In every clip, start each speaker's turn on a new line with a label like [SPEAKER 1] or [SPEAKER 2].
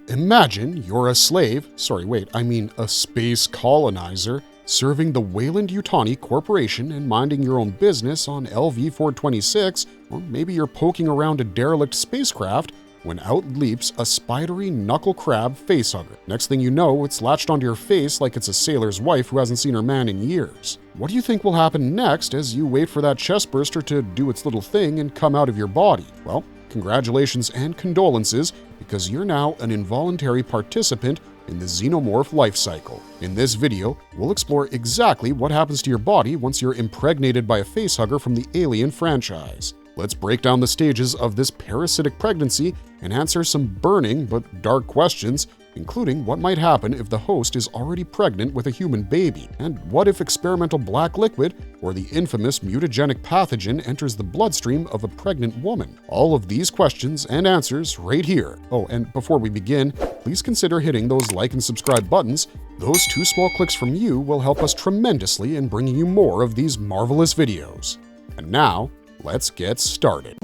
[SPEAKER 1] Imagine you're a slave, a space colonizer, serving the Weyland Yutani Corporation and minding your own business on LV-426, or maybe you're poking around a derelict spacecraft when out leaps a spidery knuckle-crab facehugger. Next thing you know, it's latched onto your face like it's a sailor's wife who hasn't seen her man in years. What do you think will happen next as you wait for that chestburster to do its little thing and come out of your body? Well, congratulations and condolences, because you're now an involuntary participant in the Xenomorph life cycle. In this video, we'll explore exactly what happens to your body once you're impregnated by a facehugger from the Alien franchise. Let's break down the stages of this parasitic pregnancy and answer some burning but dark questions, including what might happen if the host is already pregnant with a human baby, and what if experimental black liquid or the infamous mutagenic pathogen enters the bloodstream of a pregnant woman. All of these questions and answers right here. Oh, and before we begin, please consider hitting those like and subscribe buttons. Those 2 small clicks from you will help us tremendously in bringing you more of these marvelous videos. And now, let's get started.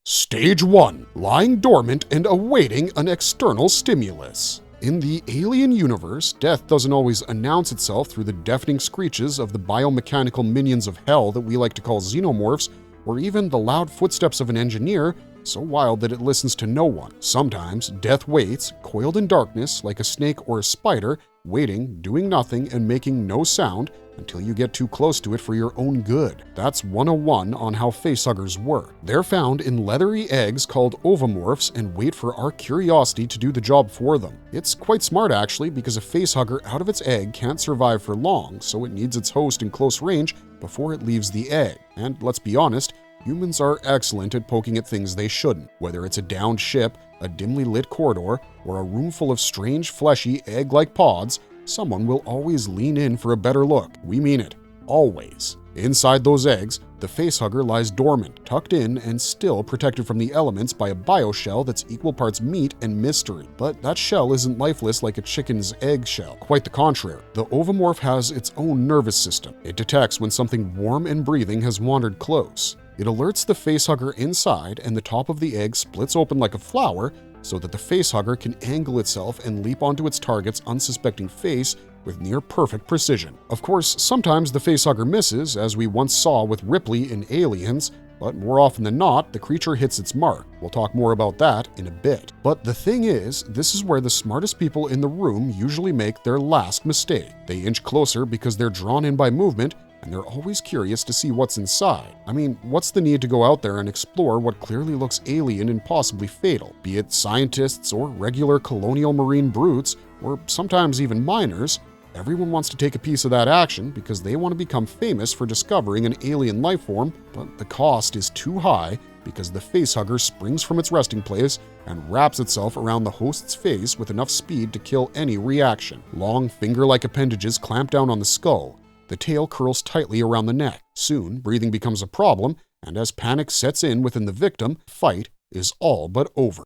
[SPEAKER 1] Stage 1. Lying dormant and awaiting an external stimulus. In the alien universe, death doesn't always announce itself through the deafening screeches of the biomechanical minions of hell that we like to call xenomorphs, or even the loud footsteps of an engineer, so wild that it listens to no one. Sometimes death waits, coiled in darkness like a snake or a spider, waiting, doing nothing, and making no sound until you get too close to it for your own good. That's 101 on how facehuggers work. They're found in leathery eggs called ovomorphs and wait for our curiosity to do the job for them. It's quite smart actually, because a facehugger out of its egg can't survive for long, so it needs its host in close range before it leaves the egg. And let's be honest, humans are excellent at poking at things they shouldn't. Whether it's a downed ship, a dimly lit corridor, or a room full of strange, fleshy, egg-like pods, someone will always lean in for a better look. We mean it. Always. Inside those eggs, the facehugger lies dormant, tucked in, and still protected from the elements by a bioshell that's equal parts meat and mystery. But that shell isn't lifeless like a chicken's egg shell. Quite the contrary. The ovomorph has its own nervous system. It detects when something warm and breathing has wandered close. It alerts the facehugger inside, and the top of the egg splits open like a flower so that the facehugger can angle itself and leap onto its target's unsuspecting face with near-perfect precision. Of course, sometimes the facehugger misses, as we once saw with Ripley in Aliens, but more often than not, the creature hits its mark. We'll talk more about that in a bit. But the thing is, this is where the smartest people in the room usually make their last mistake. They inch closer because they're drawn in by movement, and they're always curious to see what's inside. I mean, what's the need to go out there and explore what clearly looks alien and possibly fatal? Be it scientists or regular colonial marine brutes, or sometimes even miners, everyone wants to take a piece of that action because they want to become famous for discovering an alien life form, but the cost is too high because the facehugger springs from its resting place and wraps itself around the host's face with enough speed to kill any reaction. Long finger-like appendages clamp down on the skull. The tail curls tightly around the neck. Soon, breathing becomes a problem, and as panic sets in within the victim, fight is all but over.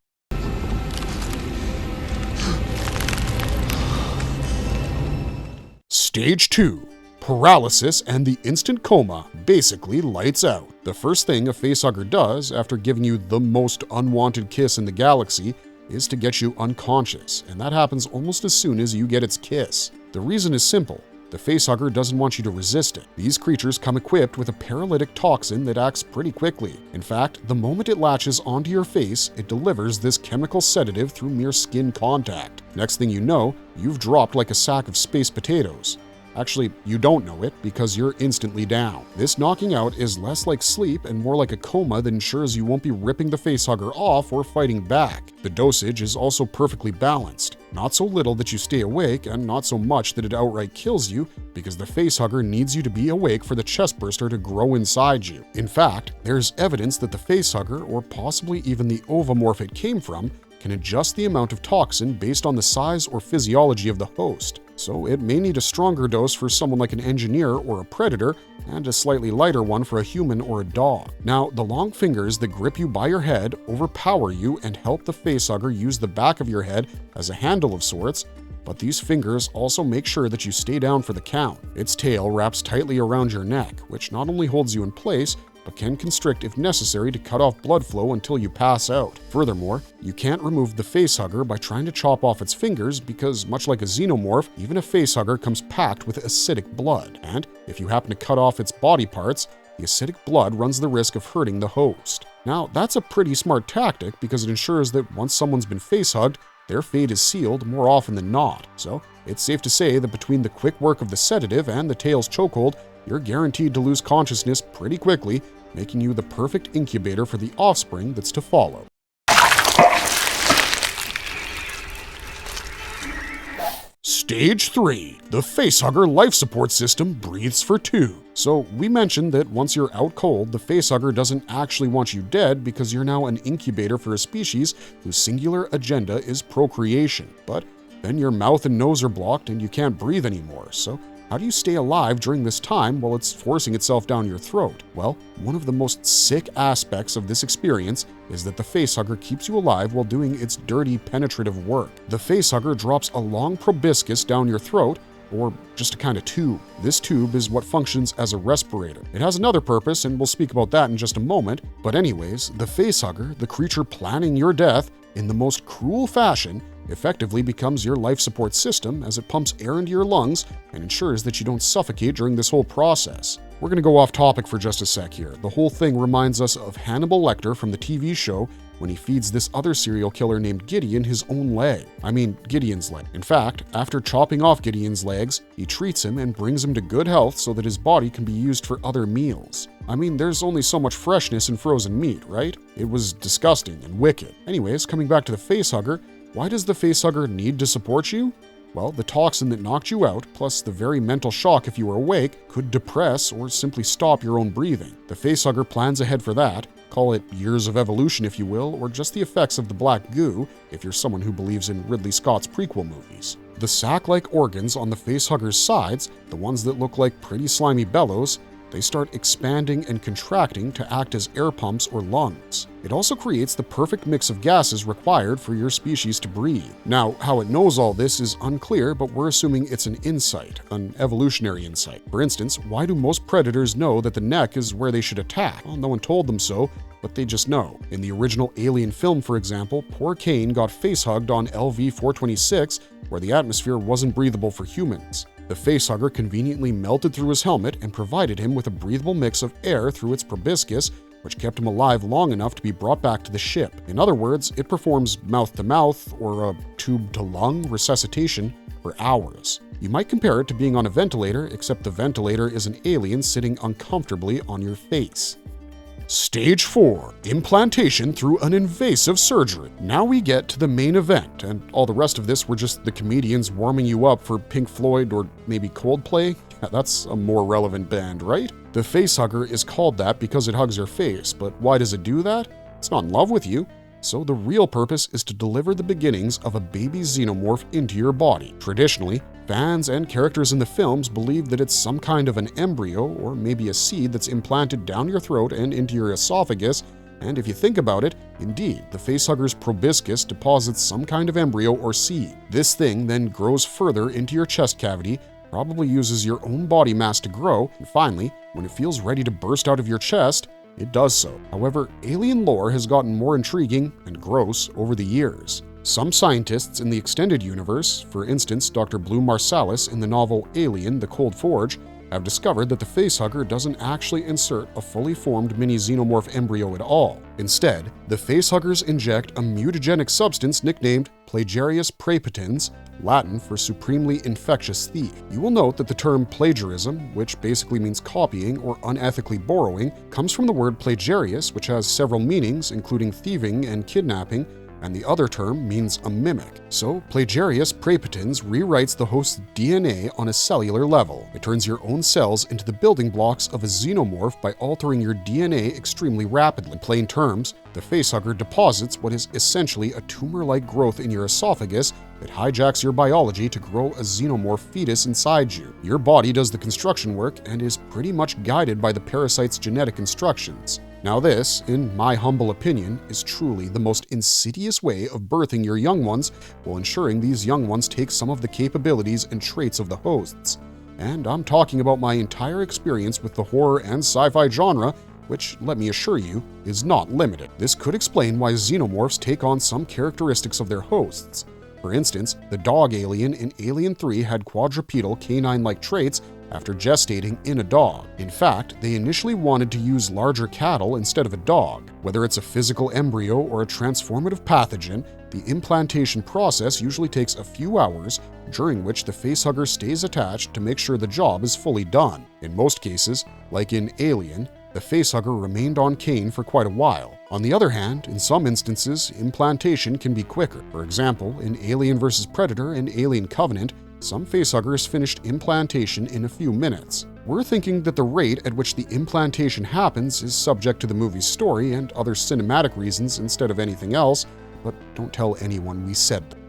[SPEAKER 1] Stage 2. Paralysis and the instant coma, basically lights out. The first thing a facehugger does after giving you the most unwanted kiss in the galaxy is to get you unconscious, and that happens almost as soon as you get its kiss. The reason is simple. The facehugger doesn't want you to resist it. These creatures come equipped with a paralytic toxin that acts pretty quickly. In fact, the moment it latches onto your face, it delivers this chemical sedative through mere skin contact. Next thing you know, you've dropped like a sack of space potatoes. Actually, you don't know it because you're instantly down. This knocking out is less like sleep and more like a coma that ensures you won't be ripping the facehugger off or fighting back. The dosage is also perfectly balanced. Not so little that you stay awake, and not so much that it outright kills you, because the facehugger needs you to be awake for the chestburster to grow inside you. In fact, there's evidence that the facehugger, or possibly even the ovomorph it came from, can adjust the amount of toxin based on the size or physiology of the host. So it may need a stronger dose for someone like an engineer or a predator, and a slightly lighter one for a human or a dog. Now, the long fingers that grip you by your head overpower you and help the facehugger use the back of your head as a handle of sorts, but these fingers also make sure that you stay down for the count. Its tail wraps tightly around your neck, which not only holds you in place, but can constrict if necessary to cut off blood flow until you pass out. Furthermore, you can't remove the facehugger by trying to chop off its fingers because, much like a xenomorph, even a facehugger comes packed with acidic blood. And if you happen to cut off its body parts, the acidic blood runs the risk of hurting the host. Now, that's a pretty smart tactic because it ensures that once someone's been facehugged, their fate is sealed more often than not. So, it's safe to say that between the quick work of the sedative and the tail's chokehold, you're guaranteed to lose consciousness pretty quickly, making you the perfect incubator for the offspring that's to follow. Stage 3. The facehugger life support system breathes for 2. So we mentioned that once you're out cold, the facehugger doesn't actually want you dead because you're now an incubator for a species whose singular agenda is procreation. But then your mouth and nose are blocked and you can't breathe anymore, so how do you stay alive during this time while it's forcing itself down your throat? Well, one of the most sick aspects of this experience is that the facehugger keeps you alive while doing its dirty, penetrative work. The facehugger drops a long proboscis down your throat, or just a kind of tube. This tube is what functions as a respirator. It has another purpose, and we'll speak about that in just a moment. But anyways, the facehugger, the creature planning your death in the most cruel fashion, effectively becomes your life support system as it pumps air into your lungs and ensures that you don't suffocate during this whole process. We're going to go off topic for just a sec here. The whole thing reminds us of Hannibal Lecter from the TV show when he feeds this other serial killer named Gideon his own leg. Gideon's leg. In fact, after chopping off Gideon's legs, he treats him and brings him to good health so that his body can be used for other meals. There's only so much freshness in frozen meat, right? It was disgusting and wicked. Anyways, coming back to the facehugger, why does the facehugger need to support you? Well, the toxin that knocked you out, plus the very mental shock if you were awake, could depress or simply stop your own breathing. The facehugger plans ahead for that. Call it years of evolution, if you will, or just the effects of the black goo, if you're someone who believes in Ridley Scott's prequel movies. The sac-like organs on the facehugger's sides, the ones that look like pretty slimy bellows, they start expanding and contracting to act as air pumps or lungs. It also creates the perfect mix of gases required for your species to breathe. Now, how it knows all this is unclear, but we're assuming it's an insight, an evolutionary insight. For instance, why do most predators know that the neck is where they should attack? Well, no one told them so, but they just know. In the original Alien film, for example, poor Kane got facehugged on LV-426, where the atmosphere wasn't breathable for humans. The facehugger conveniently melted through his helmet and provided him with a breathable mix of air through its proboscis, which kept him alive long enough to be brought back to the ship. In other words, it performs mouth-to-mouth or a tube-to-lung resuscitation for hours. You might compare it to being on a ventilator, except the ventilator is an alien sitting uncomfortably on your face. Stage 4. Implantation through an invasive surgery. Now we get to the main event, and all the rest of this were just the comedians warming you up for Pink Floyd or maybe Coldplay. That's a more relevant band, right? The facehugger is called that because it hugs your face, but why does it do that? It's not in love with you. So the real purpose is to deliver the beginnings of a baby xenomorph into your body. Traditionally, fans and characters in the films believe that it's some kind of an embryo or maybe a seed that's implanted down your throat and into your esophagus, and if you think about it, indeed, the facehugger's proboscis deposits some kind of embryo or seed. This thing then grows further into your chest cavity, probably uses your own body mass to grow, and finally, when it feels ready to burst out of your chest, it does so. However, alien lore has gotten more intriguing and gross over the years. Some scientists in the extended universe, for instance Dr. Blue Marsalis in the novel Alien: The Cold Forge, have discovered that the facehugger doesn't actually insert a fully formed mini xenomorph embryo at all. Instead, the facehuggers inject a mutagenic substance nicknamed Plagiarius praepotens, Latin for supremely infectious thief. You will note that the term plagiarism, which basically means copying or unethically borrowing, comes from the word plagiarius, which has several meanings, including thieving and kidnapping, and the other term means a mimic. So, Plagiarius praepotens rewrites the host's DNA on a cellular level. It turns your own cells into the building blocks of a xenomorph by altering your DNA extremely rapidly. In plain terms, the facehugger deposits what is essentially a tumor-like growth in your esophagus that hijacks your biology to grow a xenomorph fetus inside you. Your body does the construction work and is pretty much guided by the parasite's genetic instructions. Now this, in my humble opinion, is truly the most insidious way of birthing your young ones while ensuring these young ones take some of the capabilities and traits of the hosts. And I'm talking about my entire experience with the horror and sci-fi genre, which, let me assure you, is not limited. This could explain why xenomorphs take on some characteristics of their hosts. For instance, the dog alien in Alien 3 had quadrupedal canine-like traits after gestating in a dog. In fact, they initially wanted to use larger cattle instead of a dog. Whether it's a physical embryo or a transformative pathogen, the implantation process usually takes a few hours, during which the facehugger stays attached to make sure the job is fully done. In most cases, like in Alien, the facehugger remained on Kane for quite a while. On the other hand, in some instances, implantation can be quicker. For example, in Alien vs. Predator and Alien Covenant, some facehuggers finished implantation in a few minutes. We're thinking that the rate at which the implantation happens is subject to the movie's story and other cinematic reasons instead of anything else, but don't tell anyone we said them.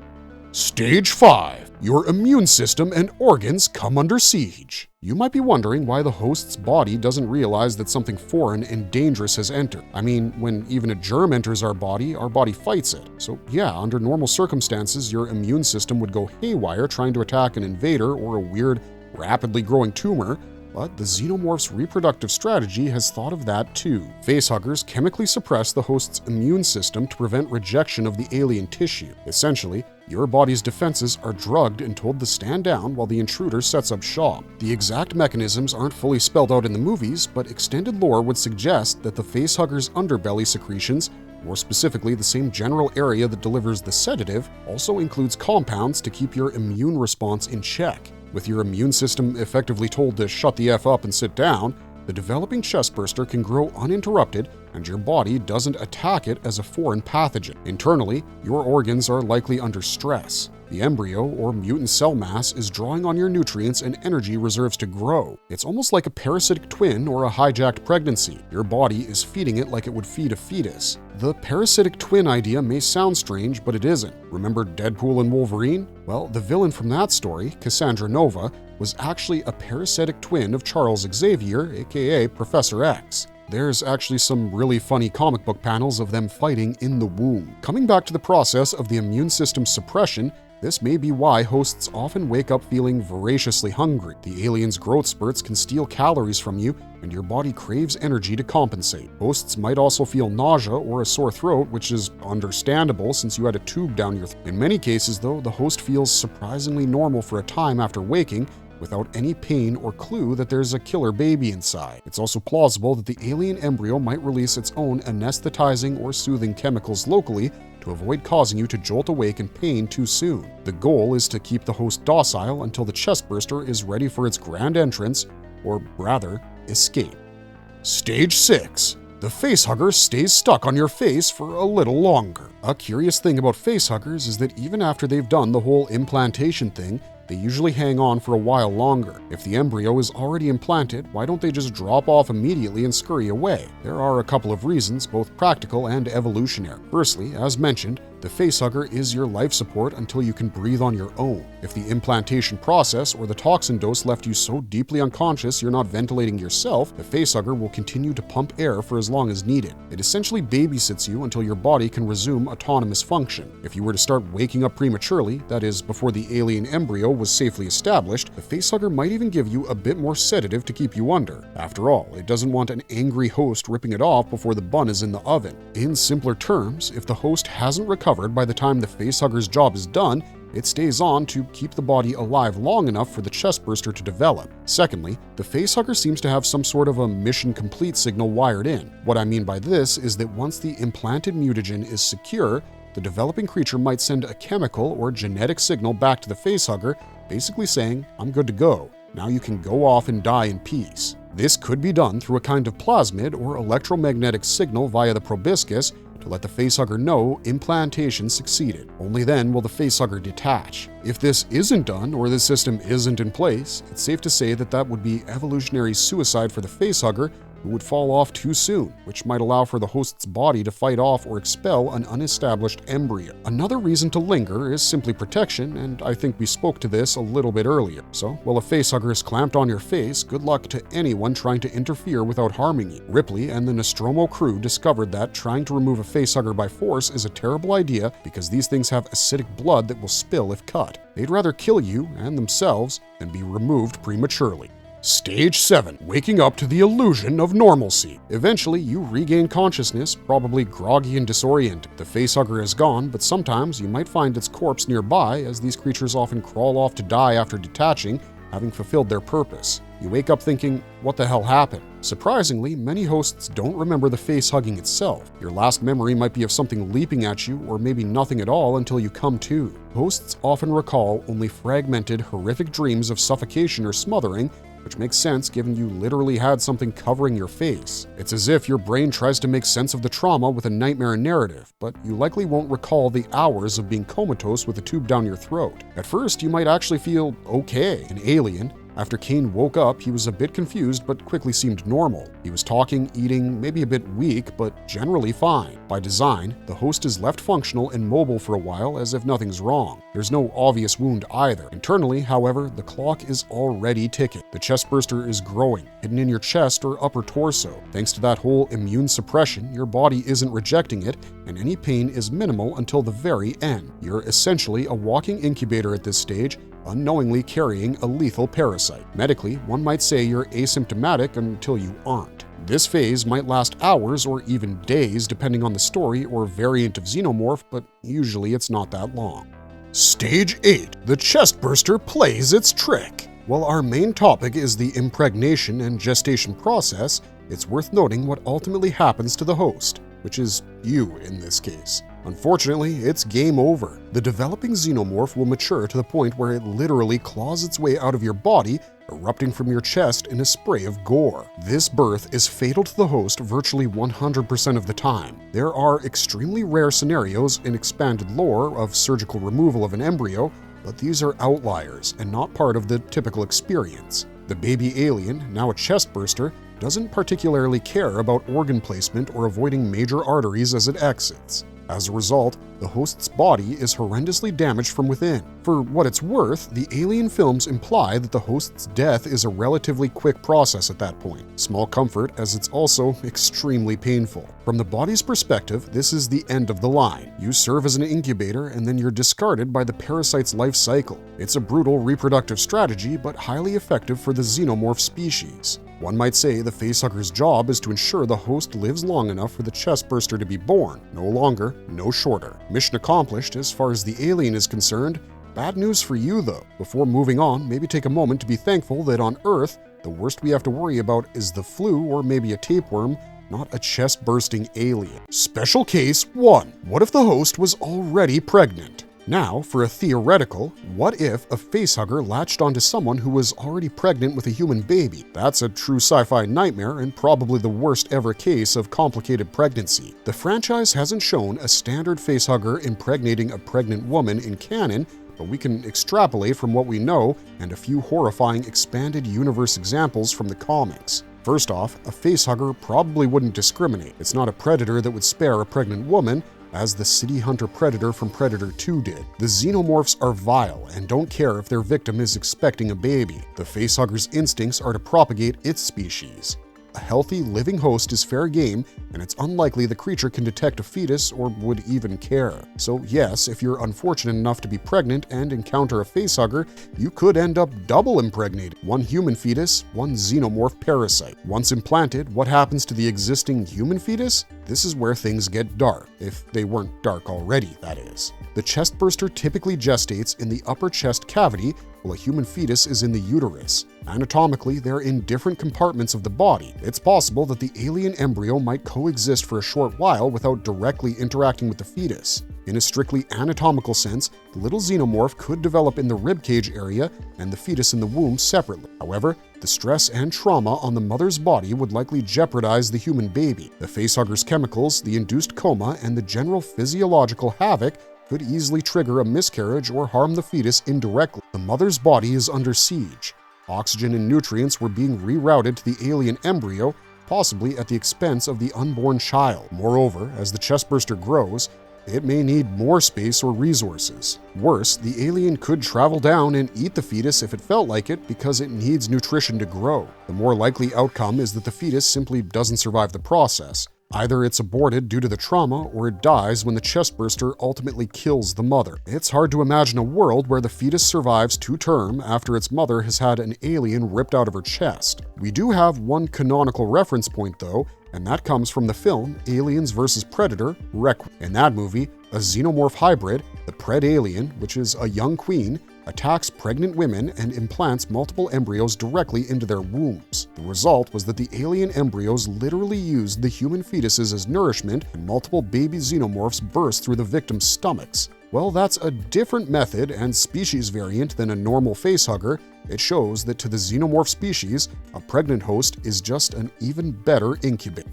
[SPEAKER 1] Stage 5. Your immune system and organs come under siege. You might be wondering why the host's body doesn't realize that something foreign and dangerous has entered. I mean, when even a germ enters our body fights it. So yeah, under normal circumstances, your immune system would go haywire trying to attack an invader or a weird, rapidly growing tumor, but the xenomorph's reproductive strategy has thought of that too. Facehuggers chemically suppress the host's immune system to prevent rejection of the alien tissue. Essentially, your body's defenses are drugged and told to stand down while the intruder sets up shop. The exact mechanisms aren't fully spelled out in the movies, but extended lore would suggest that the facehugger's underbelly secretions, more specifically the same general area that delivers the sedative, also includes compounds to keep your immune response in check. With your immune system effectively told to shut the F up and sit down, the developing chestburster can grow uninterrupted and your body doesn't attack it as a foreign pathogen. Internally, your organs are likely under stress. The embryo or mutant cell mass is drawing on your nutrients and energy reserves to grow. It's almost like a parasitic twin or a hijacked pregnancy. Your body is feeding it like it would feed a fetus. The parasitic twin idea may sound strange, but it isn't. Remember Deadpool and Wolverine? Well, the villain from that story, Cassandra Nova, was actually a parasitic twin of Charles Xavier, aka Professor X. There's actually some really funny comic book panels of them fighting in the womb. Coming back to the process of the immune system suppression, this may be why hosts often wake up feeling voraciously hungry. The alien's growth spurts can steal calories from you, and your body craves energy to compensate. Hosts might also feel nausea or a sore throat, which is understandable since you had a tube down your throat. In many cases, though, the host feels surprisingly normal for a time after waking, without any pain or clue that there's a killer baby inside. It's also plausible that the alien embryo might release its own anesthetizing or soothing chemicals locally to avoid causing you to jolt awake in pain too soon. The goal is to keep the host docile until the chestburster is ready for its grand entrance, or rather, escape. Stage 6. The facehugger stays stuck on your face for a little longer. A curious thing about facehuggers is that even after they've done the whole implantation thing, they usually hang on for a while longer. If the embryo is already implanted, why don't they just drop off immediately and scurry away? There are a couple of reasons, both practical and evolutionary. Firstly, as mentioned, the facehugger is your life support until you can breathe on your own. If the implantation process or the toxin dose left you so deeply unconscious you're not ventilating yourself, the facehugger will continue to pump air for as long as needed. It essentially babysits you until your body can resume autonomous function. If you were to start waking up prematurely, that is, before the alien embryo was safely established, the facehugger might even give you a bit more sedative to keep you under. After all, it doesn't want an angry host ripping it off before the bun is in the oven. In simpler terms, if the host hasn't recovered by the time the facehugger's job is done, it stays on to keep the body alive long enough for the chestburster to develop. Secondly, the facehugger seems to have some sort of a mission complete signal wired in. What I mean by this is that once the implanted mutagen is secure, the developing creature might send a chemical or genetic signal back to the facehugger, basically saying, "I'm good to go. Now you can go off and die in peace." This could be done through a kind of plasmid or electromagnetic signal via the proboscis to let the facehugger know implantation succeeded. Only then will the facehugger detach. If this isn't done or this system isn't in place, it's safe to say that would be evolutionary suicide for the facehugger, who would fall off too soon, which might allow for the host's body to fight off or expel an unestablished embryo. Another reason to linger is simply protection, and I think we spoke to this a little bit earlier. So, while a facehugger is clamped on your face, good luck to anyone trying to interfere without harming you. Ripley and the Nostromo crew discovered that trying to remove a facehugger by force is a terrible idea because these things have acidic blood that will spill if cut. They'd rather kill you and themselves than be removed prematurely. Stage 7. Waking up to the illusion of normalcy. Eventually, you regain consciousness, probably groggy and disoriented. The facehugger is gone, but sometimes you might find its corpse nearby, as these creatures often crawl off to die after detaching, having fulfilled their purpose. You wake up thinking, what the hell happened? Surprisingly, many hosts don't remember the face-hugging itself. Your last memory might be of something leaping at you, or maybe nothing at all until you come to. Hosts often recall only fragmented, horrific dreams of suffocation or smothering, which makes sense given you literally had something covering your face. It's as if your brain tries to make sense of the trauma with a nightmare narrative, but you likely won't recall the hours of being comatose with a tube down your throat. At first, you might actually feel okay. In Alien, after Kane woke up, he was a bit confused but quickly seemed normal. He was talking, eating, maybe a bit weak, but generally fine. By design, the host is left functional and mobile for a while as if nothing's wrong. There's no obvious wound either. Internally, however, the clock is already ticking. The chestburster is growing, hidden in your chest or upper torso. Thanks to that whole immune suppression, your body isn't rejecting it, and any pain is minimal until the very end. You're essentially a walking incubator at this stage, unknowingly carrying a lethal parasite. Medically, one might say you're asymptomatic until you aren't. This phase might last hours or even days depending on the story or variant of Xenomorph, but usually it's not that long. Stage 8. The chestburster plays its trick. While our main topic is the impregnation and gestation process, it's worth noting what ultimately happens to the host, which is you in this case. Unfortunately, it's game over. The developing Xenomorph will mature to the point where it literally claws its way out of your body, erupting from your chest in a spray of gore. This birth is fatal to the host virtually 100% of the time. There are extremely rare scenarios in expanded lore of surgical removal of an embryo, but these are outliers and not part of the typical experience. The baby alien, now a chestburster, doesn't particularly care about organ placement or avoiding major arteries as it exits. As a result, the host's body is horrendously damaged from within. For what it's worth, the Alien films imply that the host's death is a relatively quick process at that point. Small comfort, as it's also extremely painful. From the body's perspective, this is the end of the line. You serve as an incubator, and then you're discarded by the parasite's life cycle. It's a brutal reproductive strategy, but highly effective for the Xenomorph species. One might say the facehugger's job is to ensure the host lives long enough for the chestburster to be born. No longer, no shorter. Mission accomplished as far as the alien is concerned. Bad news for you though. Before moving on, maybe take a moment to be thankful that on Earth, the worst we have to worry about is the flu or maybe a tapeworm, not a chest-bursting alien. Special case 1. What if the host was already pregnant? Now, for a theoretical, what if a facehugger latched onto someone who was already pregnant with a human baby? That's a true sci-fi nightmare and probably the worst ever case of complicated pregnancy. The franchise hasn't shown a standard facehugger impregnating a pregnant woman in canon, but we can extrapolate from what we know and a few horrifying expanded universe examples from the comics. First off, a facehugger probably wouldn't discriminate. It's not a predator that would spare a pregnant woman, as the city hunter predator from Predator 2 did. The xenomorphs are vile and don't care if their victim is expecting a baby. The facehugger's instincts are to propagate its species. A healthy, living host is fair game, and it's unlikely the creature can detect a fetus or would even care. So yes, if you're unfortunate enough to be pregnant and encounter a facehugger, you could end up double impregnated. One human fetus, one xenomorph parasite. Once implanted, what happens to the existing human fetus? This is where things get dark, if they weren't dark already, that is. The chestburster typically gestates in the upper chest cavity, while a human fetus is in the uterus. Anatomically, they're in different compartments of the body. It's possible that the alien embryo might coexist for a short while without directly interacting with the fetus. In a strictly anatomical sense, the little xenomorph could develop in the ribcage area and the fetus in the womb separately. However, the stress and trauma on the mother's body would likely jeopardize the human baby. The facehugger's chemicals, the induced coma, and the general physiological havoc could easily trigger a miscarriage or harm the fetus indirectly. The mother's body is under siege. Oxygen and nutrients were being rerouted to the alien embryo, possibly at the expense of the unborn child. Moreover, as the chestburster grows, it may need more space or resources. Worse, the alien could travel down and eat the fetus if it felt like it because it needs nutrition to grow. The more likely outcome is that the fetus simply doesn't survive the process. Either it's aborted due to the trauma, or it dies when the chestburster ultimately kills the mother. It's hard to imagine a world where the fetus survives to term after its mother has had an alien ripped out of her chest. We do have one canonical reference point though, and that comes from the film Aliens vs. Predator: Requiem. In that movie, a xenomorph hybrid, the Pred Alien, which is a young queen, attacks pregnant women and implants multiple embryos directly into their wombs. The result was that the alien embryos literally used the human fetuses as nourishment, and multiple baby xenomorphs burst through the victims' stomachs. Well, that's a different method and species variant than a normal facehugger. It shows that to the xenomorph species, a pregnant host is just an even better incubator.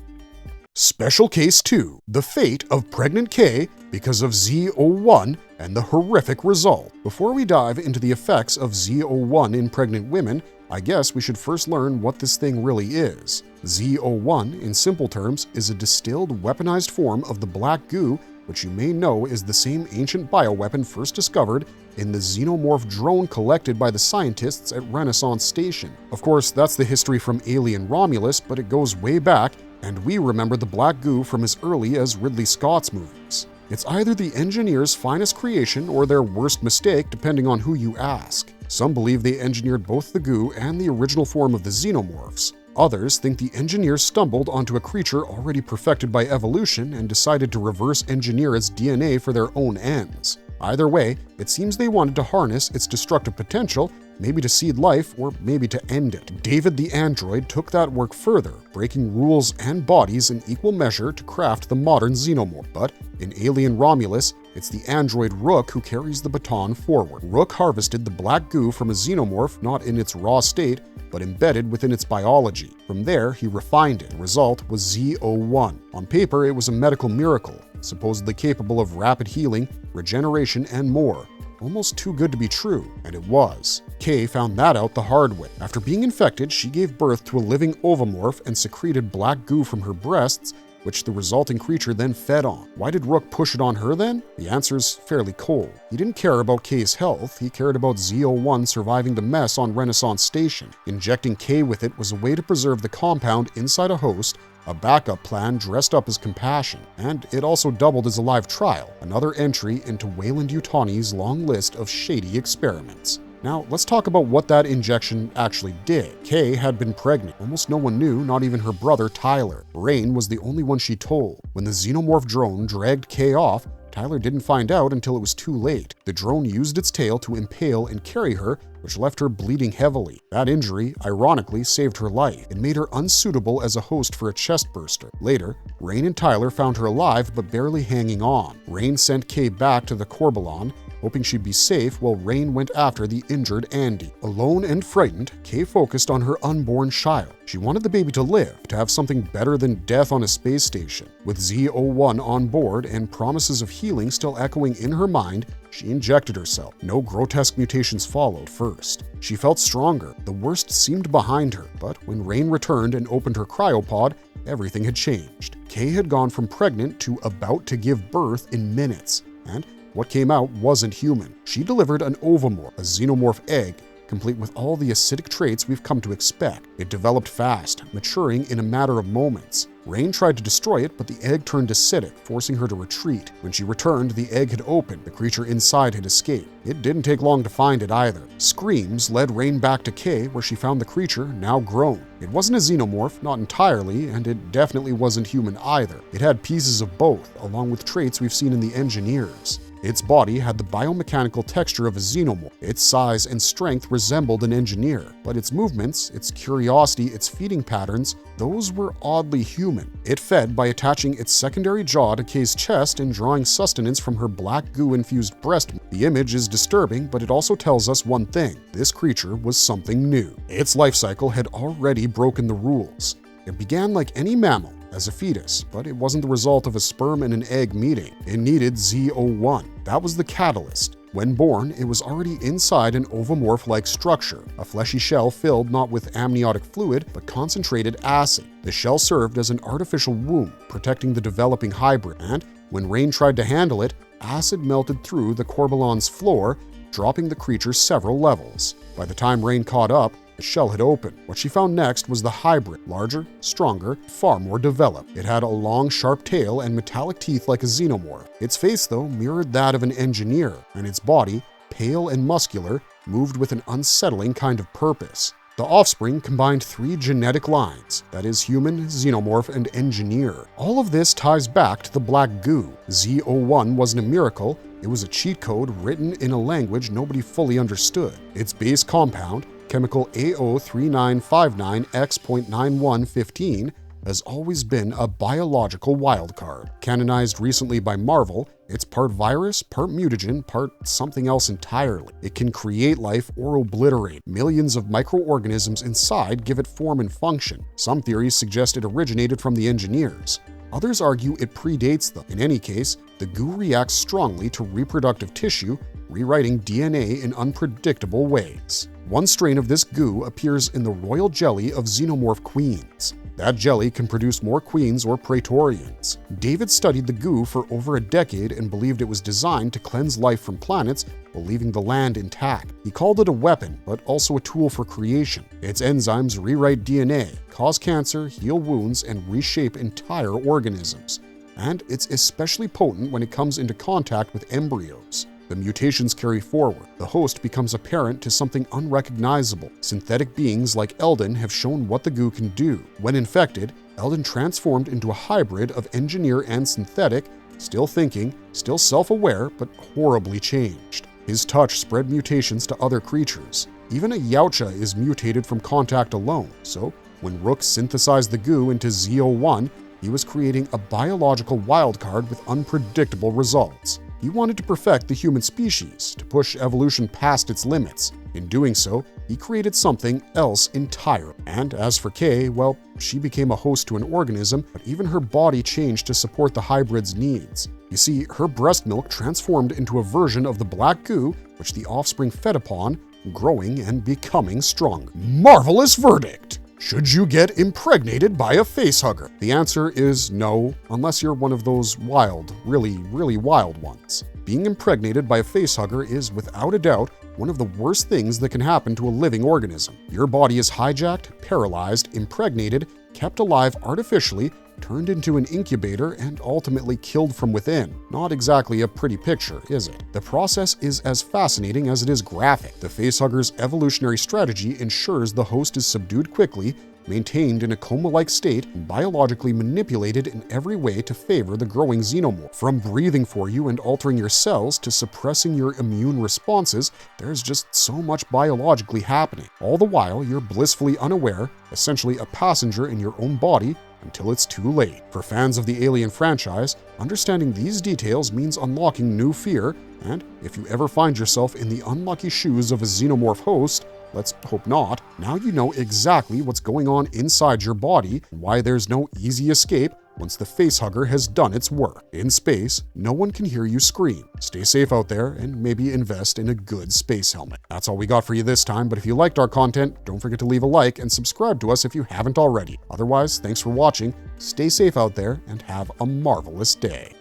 [SPEAKER 1] Special Case 2, the fate of pregnant K because of Z01 and the horrific result. Before we dive into the effects of Z01 in pregnant women, I guess we should first learn what this thing really is. Z01, in simple terms, is a distilled, weaponized form of the black goo, which you may know is the same ancient bioweapon first discovered in the Xenomorph drone collected by the scientists at Renaissance Station. Of course, that's the history from Alien Romulus, but it goes way back, and we remember the black goo from as early as Ridley Scott's movies. It's either the engineers' finest creation or their worst mistake, depending on who you ask. Some believe they engineered both the goo and the original form of the xenomorphs. Others think the engineers stumbled onto a creature already perfected by evolution and decided to reverse engineer its DNA for their own ends. Either way, it seems they wanted to harness its destructive potential, maybe to seed life or maybe to end it. David the android took that work further, breaking rules and bodies in equal measure to craft the modern xenomorph. But in Alien Romulus, it's the android Rook who carries the baton forward. Rook harvested the black goo from a xenomorph not in its raw state, but embedded within its biology. From there, he refined it. The result was Z01. On paper, it was a medical miracle, supposedly capable of rapid healing, regeneration, and more. Almost too good to be true, and it was. Kay found that out the hard way. After being infected, she gave birth to a living ovomorph and secreted black goo from her breasts, which the resulting creature then fed on. Why did Rook push it on her then? The answer's fairly cold. He didn't care about Kay's health, he cared about Z01 surviving the mess on Renaissance Station. Injecting Kay with it was a way to preserve the compound inside a host, a backup plan dressed up as compassion, and it also doubled as a live trial, another entry into Weyland Yutani's long list of shady experiments. Now, let's talk about what that injection actually did. Kay had been pregnant. Almost no one knew, not even her brother Tyler. Rain was the only one she told. When the xenomorph drone dragged Kay off, Tyler didn't find out until it was too late. The drone used its tail to impale and carry her, which left her bleeding heavily. That injury, ironically, saved her life. It made her unsuitable as a host for a chestburster. Later, Rain and Tyler found her alive but barely hanging on. Rain sent Kay back to the Corbalon, hoping she'd be safe while Rain went after the injured Andy. Alone and frightened, Kay focused on her unborn child. She wanted the baby to live, to have something better than death on a space station. With Z01 on board and promises of healing still echoing in her mind, she injected herself. No grotesque mutations followed first. She felt stronger. The worst seemed behind her, but when Rain returned and opened her cryopod, everything had changed. Kay had gone from pregnant to about to give birth in minutes, and what came out wasn't human. She delivered an ovomorph, a xenomorph egg, complete with all the acidic traits we've come to expect. It developed fast, maturing in a matter of moments. Rain tried to destroy it, but the egg turned acidic, forcing her to retreat. When she returned, the egg had opened. The creature inside had escaped. It didn't take long to find it either. Screams led Rain back to Kay, where she found the creature, now grown. It wasn't a xenomorph, not entirely, and it definitely wasn't human either. It had pieces of both, along with traits we've seen in the engineers. Its body had the biomechanical texture of a xenomorph. Its size and strength resembled an engineer, but its movements, its curiosity, its feeding patterns, those were oddly human. It fed by attaching its secondary jaw to Kay's chest and drawing sustenance from her black goo-infused breast. The image is disturbing, but it also tells us one thing: this creature was something new. Its life cycle had already broken the rules. It began like any mammal, as a fetus, but it wasn't the result of a sperm and an egg meeting. It needed Z01. That was the catalyst. When born, it was already inside an ovomorph-like structure, a fleshy shell filled not with amniotic fluid, but concentrated acid. The shell served as an artificial womb, protecting the developing hybrid, and when Rain tried to handle it, acid melted through the Corbalon's floor, dropping the creature several levels. By the time Rain caught up, The shell had opened. What she found next was the hybrid, larger, stronger, far more developed. It had a long, sharp tail and metallic teeth like a xenomorph. Its face, though, mirrored that of an engineer, and its body, pale and muscular, moved with an unsettling kind of purpose. The offspring combined 3 genetic lines, that is human, xenomorph, and engineer. All of this ties back to the black goo. Z01 wasn't a miracle, it was a cheat code written in a language nobody fully understood. Its base compound, chemical AO3959X.9115, has always been a biological wildcard. Canonized recently by Marvel, it's part virus, part mutagen, part something else entirely. It can create life or obliterate. Millions of microorganisms inside give it form and function. Some theories suggest it originated from the engineers. Others argue it predates them. In any case, the goo reacts strongly to reproductive tissue, rewriting DNA in unpredictable ways. One strain of this goo appears in the royal jelly of xenomorph queens. That jelly can produce more queens or praetorians. David studied the goo for over a decade and believed it was designed to cleanse life from planets while leaving the land intact. He called it a weapon, but also a tool for creation. Its enzymes rewrite DNA, cause cancer, heal wounds, and reshape entire organisms. And it's especially potent when it comes into contact with embryos. The mutations carry forward. The host becomes a parent to something unrecognizable. Synthetic beings like Eldon have shown what the goo can do. When infected, Eldon transformed into a hybrid of engineer and synthetic, still thinking, still self-aware, but horribly changed. His touch spread mutations to other creatures. Even a Yautja is mutated from contact alone, so when Rook synthesized the goo into Z01, he was creating a biological wildcard with unpredictable results. He wanted to perfect the human species, to push evolution past its limits. In doing so, he created something else entirely. And as for Kay, well, she became a host to an organism, but even her body changed to support the hybrid's needs. You see, her breast milk transformed into a version of the black goo, which the offspring fed upon, growing and becoming stronger. Marvelous verdict! Should you get impregnated by a facehugger? The answer is no, unless you're one of those wild, really wild ones. Being impregnated by a facehugger is, without a doubt, one of the worst things that can happen to a living organism. Your body is hijacked, paralyzed, impregnated, kept alive artificially, turned into an incubator, and ultimately killed from within. Not exactly a pretty picture, is it? The process is as fascinating as it is graphic. The facehugger's evolutionary strategy ensures the host is subdued quickly, maintained in a coma-like state, and biologically manipulated in every way to favor the growing xenomorph. From breathing for you and altering your cells to suppressing your immune responses, there's just so much biologically happening. All the while, you're blissfully unaware, essentially a passenger in your own body, until it's too late. For fans of the Alien franchise, understanding these details means unlocking new fear, and if you ever find yourself in the unlucky shoes of a xenomorph host, let's hope not, now you know exactly what's going on inside your body and why there's no easy escape once the facehugger has done its work. In space, no one can hear you scream. Stay safe out there and maybe invest in a good space helmet. That's all we got for you this time, but if you liked our content, don't forget to leave a like and subscribe to us if you haven't already. Otherwise, thanks for watching, stay safe out there, and have a marvelous day.